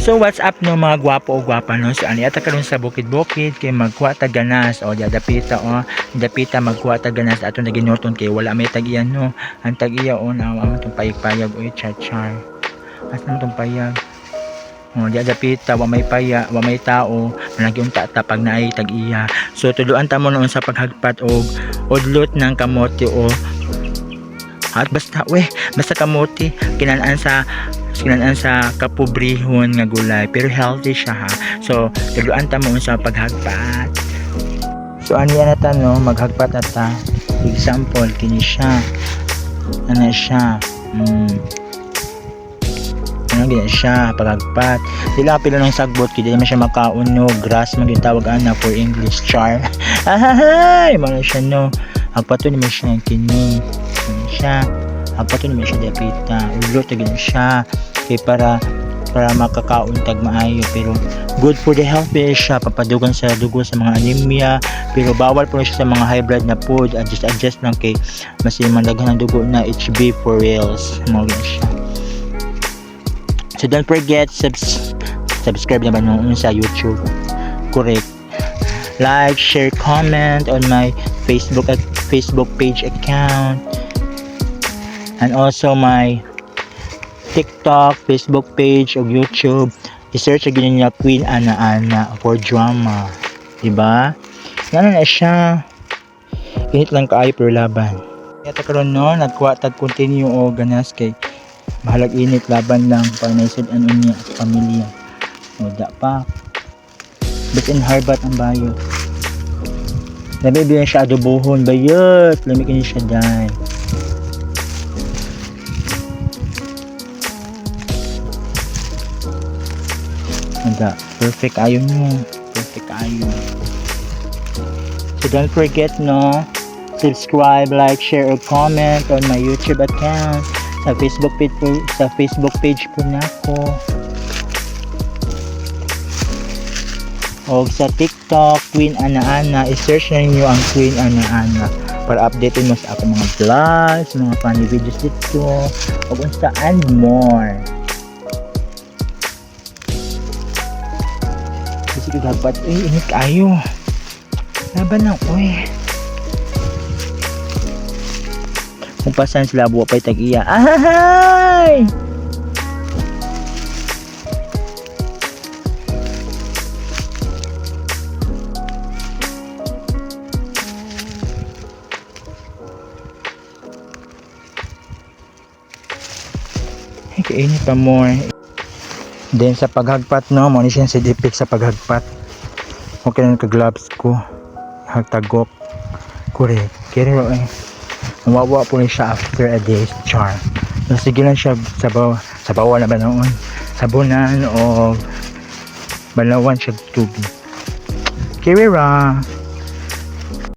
So what's up no mga gwapo o gwapa no? So ani ata karon sa bukid-bukid kay magkuha ta ganas o dapita dapita magkuha ta ganas ato na ginuton kay wala may tag-iyan no. Ang tag-iya o na tong payag-payag o char-char. As naman tong payag. O dapita wa may paya, wa may tao, nagyunta ta pag naay tag-iya. So tuluan ta mo noon sa paghagpat og udlot ng kamote o at basta kamote kinaan sa kapobrehon nga gulay pero healthy siya ha. So tuluan ta mo sa paghagpat. So aniya na ta no, maghagpat na ta. Example kini siya. Ano siya? Ano gina siya paghagpat. Dila pila ng sagbot kay di man siya makaon no. Grass man gyud tawag ana for English char. Ahay, man siya no. Hagpaton ni siya kini. Siya hagpaton ni siya dapita. Ulo tagin siya kay para makakaon tag maayo pero good for the health siya, papadugan sa dugo sa mga anemia pero bawal po siya sa mga high blood na food. Adjust lang kay mas mandaghan ang dugo na HB for reals mo siya. So don't forget subscribe naman nung sa YouTube, correct, like, share, comment on my Facebook page account and also my TikTok, Facebook page o YouTube. I-search again niya Queen Ana for drama, diba? Yan na siya. Init lang kaayo pero laban. Kaya karon no, nagkuha tag continue o ganas kay bahalag init laban lang para naisod ano niya pamilya. O da pa. But in harbat ang bayo. Labi biyan siya adobohon bayot. Lamikin siya dahil. Ada perfect ayo nyo. Perfect ayo. So don't forget no, subscribe, like, share, or comment on my YouTube account. Sa Facebook page po nako. O sa TikTok, Queen Ana. I-search na niyo ang Queen Ana para updatein mo sa akong mga vlogs, mga funny videos dito, o kung saan more. Kasi dapat, init kayo. Laban lang, kung pasan sila buwa pa'y tag-iya. Ahay! Kainit pa more. Then sa paghagpat no, mo ni siya si dipik sa paghagpat. Okay na ka-gloves ko. Hagtagok. Correct. Kaya mawawa po rin siya after a day's char. So sige lang siya sabaw na ba noon? Sabunan o balawan siya tubig. Kaya